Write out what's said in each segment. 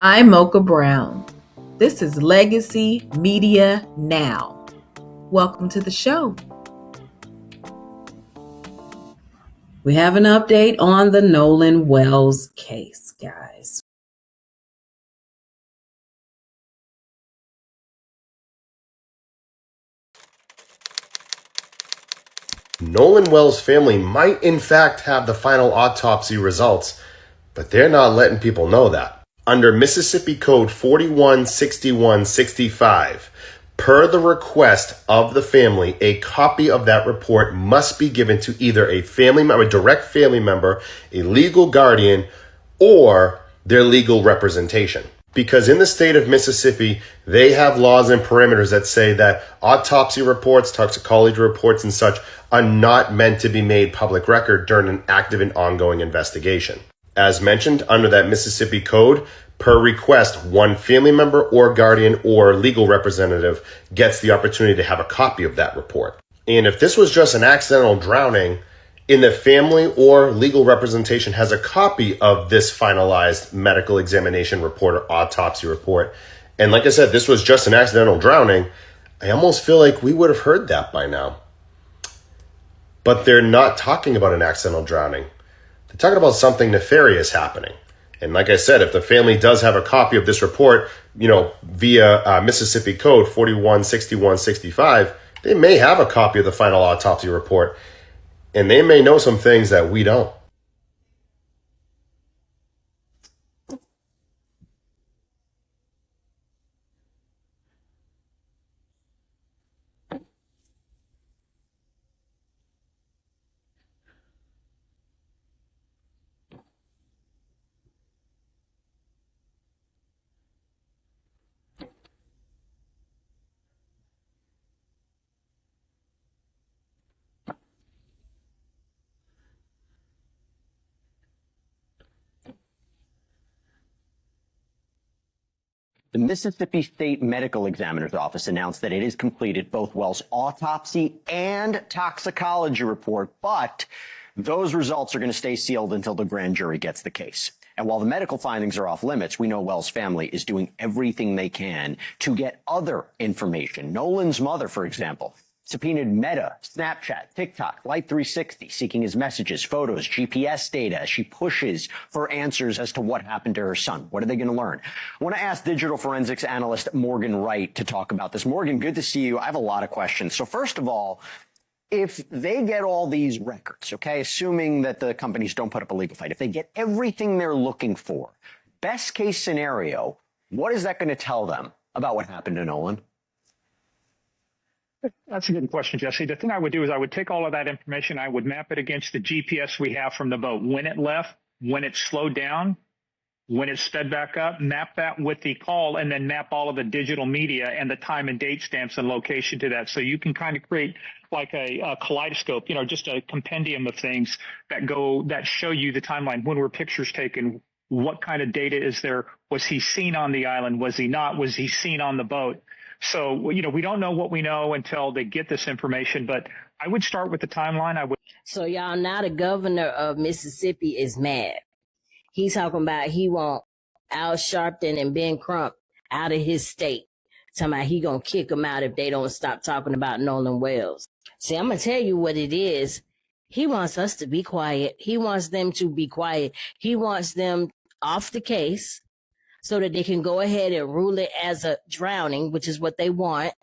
I'm Mocha Brown. This is Legacy Media Now. Welcome to the show. We have an update on the Nolan Wells case, guys. Nolan Wells' family might in fact have the final autopsy results, but they're not letting people know that. Under Mississippi Code 416165, per the request of the family, a copy of that report must be given to either a family member, a direct family member, a legal guardian, or their legal representation. Because in the state of Mississippi, they have laws and parameters that say that autopsy reports, toxicology reports, and such are not meant to be made public record during an active and ongoing investigation. As mentioned, under that Mississippi code, per request, one family member or guardian or legal representative gets the opportunity to have a copy of that report. And if this was just an accidental drowning, in the family or legal representation has a copy of this finalized medical examination report or autopsy report. And like I said, this was just an accidental drowning. I almost feel like we would have heard that by now. But they're not talking about an accidental drowning. They're talking about something nefarious happening. And like I said, if the family does have a copy of this report, via Mississippi Code 416165, they may have a copy of the final autopsy report. And they may know some things that we don't. The Mississippi State Medical Examiner's Office announced that it has completed both Wells' autopsy and toxicology report, but those results are going to stay sealed until the grand jury gets the case. And while the medical findings are off limits, we know Wells' family is doing everything they can to get other information. Nolan's mother, for example, subpoenaed Meta, Snapchat, TikTok, Light360, seeking his messages, photos, GPS data as she pushes for answers as to what happened to her son. What are they going to learn? I want to ask digital forensics analyst Morgan Wright to talk about this. Morgan, good to see you. I have a lot of questions. So first of all, if they get all these records, okay, assuming that the companies don't put up a legal fight, if they get everything they're looking for, best case scenario, what is that going to tell them about what happened to Nolan? That's a good question, Jesse. The thing I would do is I would take all of that information, I would map it against the GPS we have from the boat, when it left, when it slowed down, when it sped back up, map that with the call, and then map all of the digital media and the time and date stamps and location to that. So you can kind of create like a kaleidoscope, just a compendium of things that show you the timeline. When were pictures taken? What kind of data is there? Was he seen on the island? Was he not? Was he seen on the boat? So, we don't know what we know until they get this information, but I would start with the timeline. So y'all, now the governor of Mississippi is mad. He's talking about he want Al Sharpton and Ben Crump out of his state. Talking about he gonna kick them out if they don't stop talking about Nolan Wells. See, I'm gonna tell you what it is. He wants us to be quiet. He wants them to be quiet. He wants them off the case, so that they can go ahead and rule it as a drowning, which is what they want,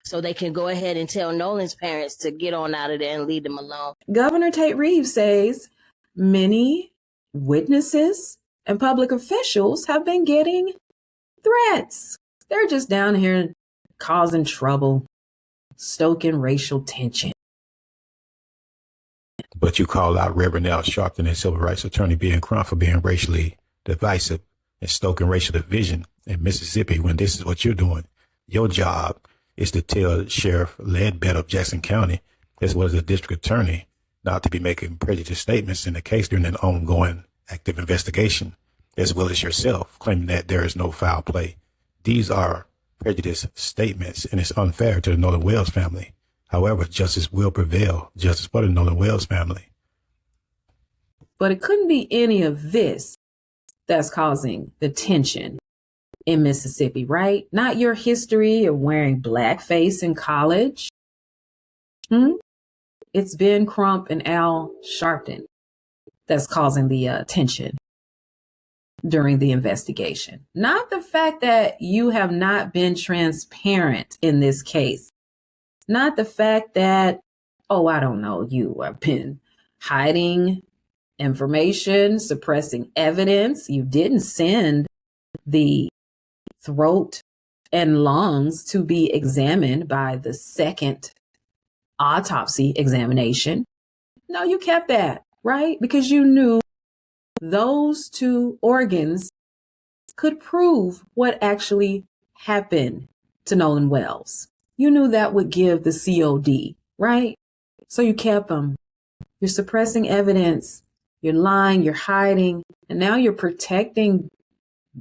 so they can go ahead and tell Nolan's parents to get on out of there and leave them alone. Governor Tate Reeves says many witnesses and public officials have been getting threats. They're just down here causing trouble, stoking racial tension. But you call out Reverend Al Sharpton and civil rights attorney Ben Crump for being racially divisive and stoking racial division in Mississippi when this is what you're doing. Your job is to tell Sheriff Ledbetter of Jackson County, as well as the district attorney, not to be making prejudiced statements in the case during an ongoing active investigation, as well as yourself, claiming that there is no foul play. These are prejudiced statements, and it's unfair to the Nolan Wells family. However, justice will prevail, justice for the Nolan Wells family. But it couldn't be any of this that's causing the tension in Mississippi, right? Not your history of wearing blackface in college. It's Ben Crump and Al Sharpton that's causing the tension during the investigation. Not the fact that you have not been transparent in this case. Not the fact that, I don't know, you have been hiding information, suppressing evidence. You didn't send the throat and lungs to be examined by the second autopsy examination. No, you kept that, right? Because you knew those two organs could prove what actually happened to Nolan Wells. You knew that would give the COD, right? So you kept them. You're suppressing evidence. You're lying, you're hiding, and now you're protecting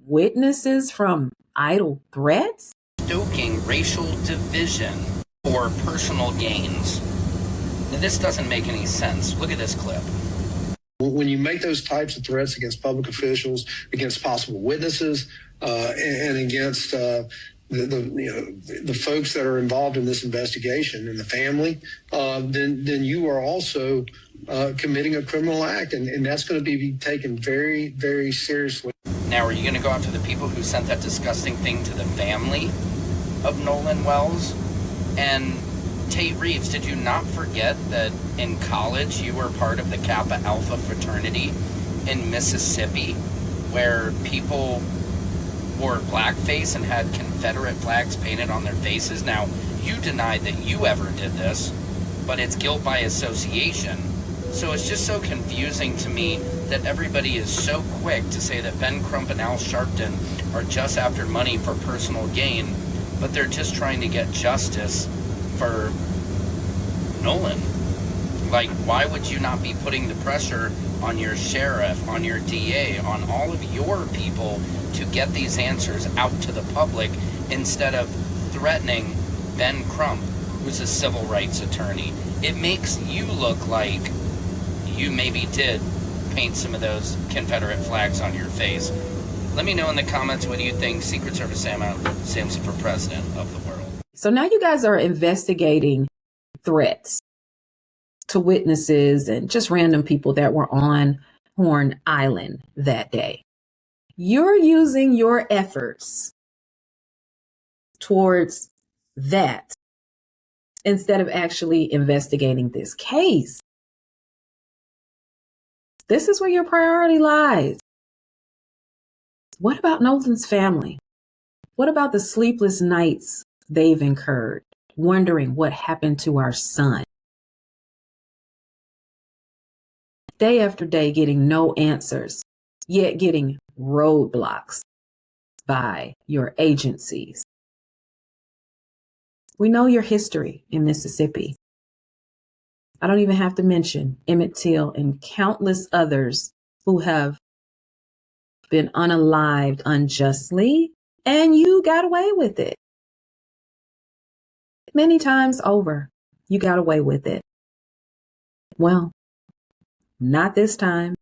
witnesses from idle threats? Stoking racial division for personal gains. Now, this doesn't make any sense. Look at this clip. When you make those types of threats against public officials, against possible witnesses, and against the folks that are involved in this investigation and the family, then you are also committing a criminal act, and that's going to be taken very, very seriously. Now, are you going to go after the people who sent that disgusting thing to the family of Nolan Wells? And Tate Reeves, did you not forget that in college you were part of the Kappa Alpha fraternity in Mississippi, where people wore blackface and had Confederate flags painted on their faces? Now, you denied that you ever did this, but it's guilt by association. So it's just so confusing to me that everybody is so quick to say that Ben Crump and Al Sharpton are just after money for personal gain, but they're just trying to get justice for Nolan. Like, why would you not be putting the pressure on your sheriff, on your DA, on all of your people to get these answers out to the public instead of threatening Ben Crump, who's a civil rights attorney? It makes you look like you maybe did paint some of those Confederate flags on your face. Let me know in the comments, what do you think? Secret Service Samson for president of the world. So now you guys are investigating threats to witnesses and just random people that were on Horn Island that day. You're using your efforts towards that instead of actually investigating this case. This is where your priority lies. What about Nolan's family? What about the sleepless nights they've incurred, wondering what happened to our son? Day after day getting no answers, yet getting roadblocks by your agencies. We know your history in Mississippi. I don't even have to mention Emmett Till and countless others who have been unalived unjustly, and you got away with it. Many times over, you got away with it. Well, not this time.